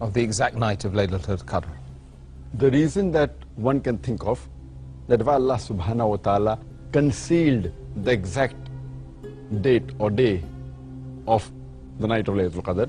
Of the exact night of Laylatul Qadr. The reason that one can think of that why Allah subhanahu wa ta'ala concealed the exact date or day of the night of Laylatul Qadr.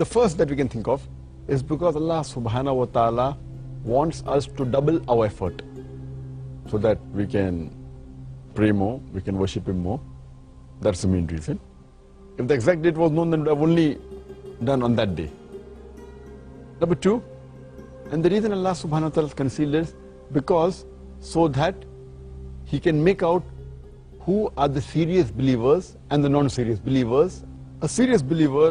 The first that we can think of is because Allah subhanahu wa ta'ala wants us to double our effort so that we can pray more, we can worship Him more. That's the main reason. If the exact date was known, then we have only done on that day. Number two, and the reason Allah subhanahu wa ta'ala concealed is because so that He can make out who are the serious believers and the non-serious believers. A serious believer.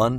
1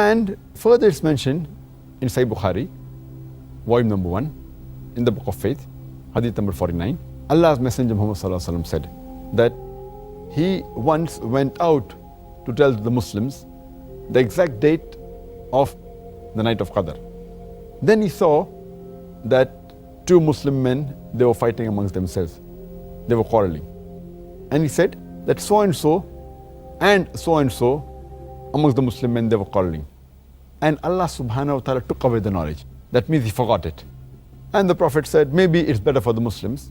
And further it's mentioned in Sahih Bukhari, volume number 1, in the book of faith, hadith number 49. Allah's Messenger Muhammad sallallahu alaihi wasallam said that he once went out to tell the Muslims the exact date of the night of Qadr. Then he saw that two Muslim men, they were fighting amongst themselves. They were quarreling. And he said that so and so amongst the Muslim men, they were quarreling. And Allah subhanahu wa ta'ala took away the knowledge. That means he forgot it. And the Prophet said, maybe it's better for the Muslims.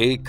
1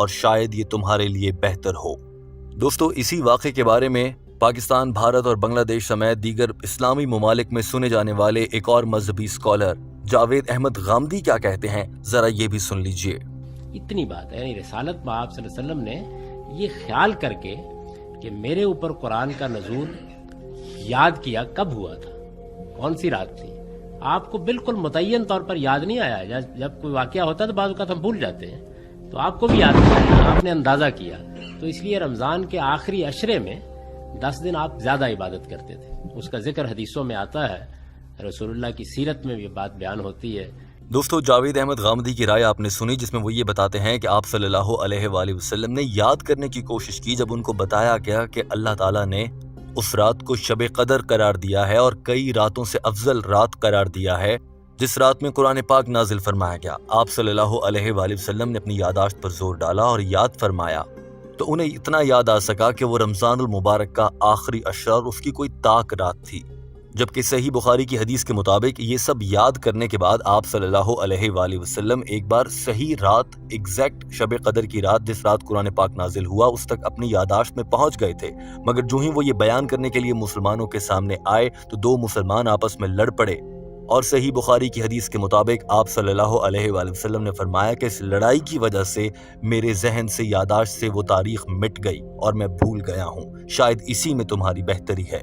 اور شاید یہ تمہارے لیے بہتر ہو۔ دوستو، اسی واقعے کے بارے میں پاکستان، بھارت اور بنگلہ دیش سمیت دیگر اسلامی ممالک میں سنے جانے والے ایک اور مذہبی اسکالر جاوید احمد غامدی کیا کہتے ہیں، ذرا یہ بھی سن لیجئے۔ اتنی بات ہے، یعنی رسالت میں آپ صلی اللہ علیہ وسلم نے یہ خیال کر کے کہ میرے اوپر قرآن کا نزول یاد کیا کب ہوا تھا، کون سی رات تھی، آپ کو بالکل متعین طور پر یاد نہیں آیا۔ جب کوئی واقعہ ہوتا ہے تو بعض اوقات ہم بھول جاتے ہیں، تو آپ کو بھی یاد نہیں آیا، آپ نے اندازہ کیا۔ تو اس لیے رمضان کے آخری عشرے میں 10 دن آپ زیادہ عبادت کرتے تھے، اس کا ذکر حدیثوں میں آتا ہے، رسول اللہ کی سیرت میں بھی یہ بات بیان ہوتی ہے۔ دوستو، جاوید احمد غامدی کی رائے آپ نے سنی، جس میں وہ یہ بتاتے ہیں کہ آپ صلی اللہ علیہ وآلہ وسلم نے یاد کرنے کی کوشش کی جب ان کو بتایا گیا کہ اللہ تعالیٰ نے اس رات کو شب قدر قرار دیا ہے اور کئی راتوں سے افضل رات قرار دیا ہے، جس رات میں قرآن پاک نازل فرمایا گیا۔ آپ صلی اللہ علیہ وآلہ وسلم نے اپنی یادداشت پر زور ڈالا اور یاد فرمایا، تو انہیں اتنا یاد آ سکا کہ وہ رمضان المبارک کا آخری عشرہ اور اس کی کوئی طاق رات تھی، جبکہ صحیح بخاری کی حدیث کے مطابق یہ سب یاد کرنے کے بعد آپ صلی اللہ علیہ وآلہ وسلم ایک بار صحیح رات، ایگزیکٹ شب قدر کی رات جس رات قرآن پاک نازل ہوا، اس تک اپنی یادداشت میں پہنچ گئے تھے، مگر جو ہی وہ یہ بیان کرنے کے لیے مسلمانوں کے سامنے آئے تو 2 مسلمان آپس میں لڑ پڑے، اور صحیح بخاری کی حدیث کے مطابق آپ صلی اللہ علیہ وآلہ وسلم نے فرمایا کہ اس لڑائی کی وجہ سے میرے ذہن سے، یادداشت سے وہ تاریخ مٹ گئی اور میں بھول گیا ہوں، شاید اسی میں تمہاری بہتری ہے۔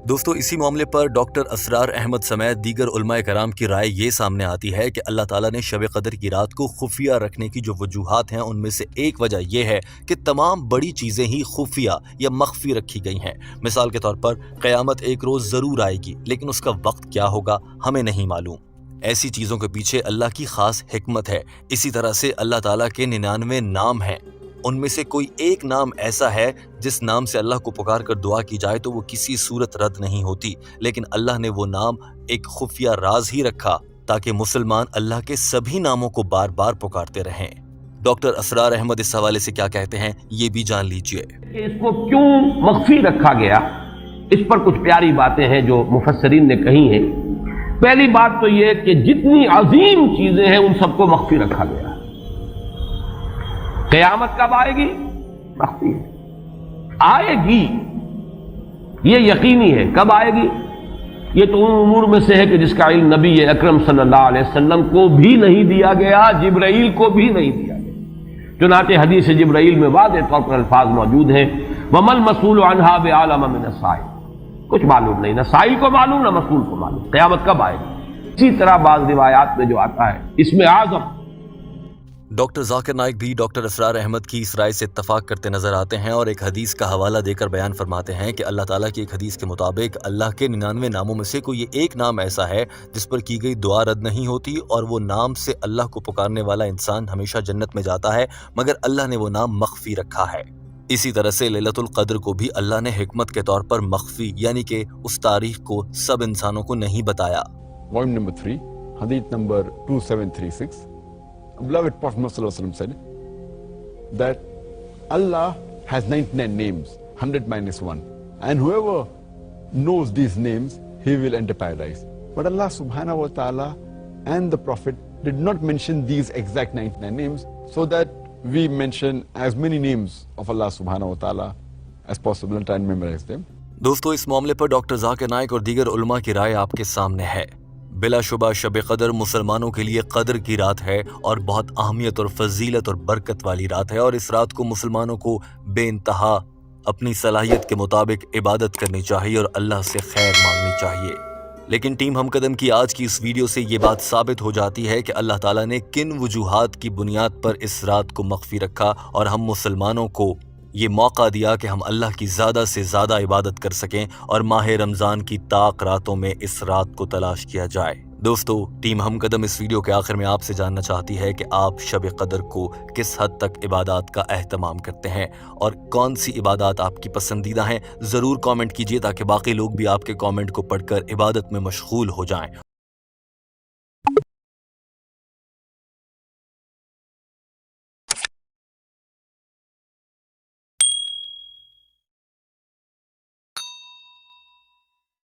دوستو، اسی معاملے پر ڈاکٹر اسرار احمد سمیت دیگر علماء کرام کی رائے یہ سامنے آتی ہے کہ اللہ تعالیٰ نے شب قدر کی رات کو خفیہ رکھنے کی جو وجوہات ہیں ان میں سے ایک وجہ یہ ہے کہ تمام بڑی چیزیں ہی خفیہ یا مخفی رکھی گئی ہیں۔ مثال کے طور پر قیامت ایک روز ضرور آئے گی، لیکن اس کا وقت کیا ہوگا ہمیں نہیں معلوم۔ ایسی چیزوں کے پیچھے اللہ کی خاص حکمت ہے۔ اسی طرح سے اللہ تعالیٰ کے 99 نام ہیں، ان میں سے کوئی ایک نام ایسا ہے جس نام سے اللہ کو پکار کر دعا کی جائے تو وہ کسی صورت رد نہیں ہوتی، لیکن اللہ نے وہ نام ایک خفیہ راز ہی رکھا تاکہ مسلمان اللہ کے سبھی ناموں کو بار بار پکارتے رہیں۔ ڈاکٹر اسرار احمد اس حوالے سے کیا کہتے ہیں یہ بھی جان لیجئے۔ اس کو کیوں مخفی رکھا گیا، اس پر کچھ پیاری باتیں ہیں جو مفسرین نے کہی ہیں۔ پہلی بات تو یہ کہ جتنی عظیم چیزیں ہیں ان سب کو مخفی رکھا گیا۔ قیامت کب آئے گی؟ مخفی ہے، آئے گی، یہ یقینی ہے۔ کب آئے گی؟ یہ تو ان امور میں سے ہے کہ جس کا علم نبی اکرم صلی اللہ علیہ وسلم کو بھی نہیں دیا گیا، جبرائیل کو بھی نہیں دیا گیا۔ چنانچہ حدیث جبرائیل میں واضح طور پر الفاظ موجود ہیں، وَمَا الْمَسْئُولُ عَنْهَا بِأَعْلَمَ مِنَ السَّائِلِ، کچھ معلوم نہیں، نہ سائل کو معلوم نہ مسئول کو معلوم قیامت کب آئے گی۔ اسی طرح بعض روایات میں جو آتا ہے اس میں اعظم ڈاکٹر ذاکر نائک بھی ڈاکٹر اسرار احمد کی اس رائے سے اتفاق کرتے نظر آتے ہیں اور ایک حدیث کا حوالہ دے کر بیان فرماتے ہیں کہ اللہ تعالیٰ کی ایک حدیث کے مطابق اللہ کے 99 ناموں میں سے کوئی ایک نام ایسا ہے جس پر کی گئی دعا رد نہیں ہوتی، اور وہ نام سے اللہ کو پکارنے والا انسان ہمیشہ جنت میں جاتا ہے، مگر اللہ نے وہ نام مخفی رکھا ہے۔ اسی طرح سے لیلۃ القدر کو بھی اللہ نے حکمت کے طور پر مخفی، یعنی کہ اس تاریخ کو سب انسانوں کو نہیں بتایا۔ Volume number 3, Hadith number 2736. Beloved Prophet Muhammad said that Allah has 99 names, 100 minus 1, and whoever knows these names, he will enter paradise. But Allah subhanahu wa ta'ala and the Prophet did not mention these exact 99 names, so that we mention as many names of Allah subhanahu wa ta'ala as possible and try and memorize them. دوستو، اس معاملے پر doctor Zakir Naik اور دیگر علماء کی رائے آپ کے سامنے ہے۔ بلا شبہ شب قدر مسلمانوں کے لیے قدر کی رات ہے اور بہت اہمیت اور فضیلت اور برکت والی رات ہے، اور اس رات کو مسلمانوں کو بے انتہا اپنی صلاحیت کے مطابق عبادت کرنی چاہیے اور اللہ سے خیر مانگنی چاہیے۔ لیکن ٹیم ہم قدم کی آج کی اس ویڈیو سے یہ بات ثابت ہو جاتی ہے کہ اللہ تعالیٰ نے کن وجوہات کی بنیاد پر اس رات کو مخفی رکھا اور ہم مسلمانوں کو یہ موقع دیا کہ ہم اللہ کی زیادہ سے زیادہ عبادت کر سکیں اور ماہ رمضان کی طاق راتوں میں اس رات کو تلاش کیا جائے۔ دوستو، ٹیم ہم قدم اس ویڈیو کے آخر میں آپ سے جاننا چاہتی ہے کہ آپ شب قدر کو کس حد تک عبادات کا اہتمام کرتے ہیں اور کون سی عبادات آپ کی پسندیدہ ہیں۔ ضرور کامنٹ کیجیے تاکہ باقی لوگ بھی آپ کے کامنٹ کو پڑھ کر عبادت میں مشغول ہو جائیں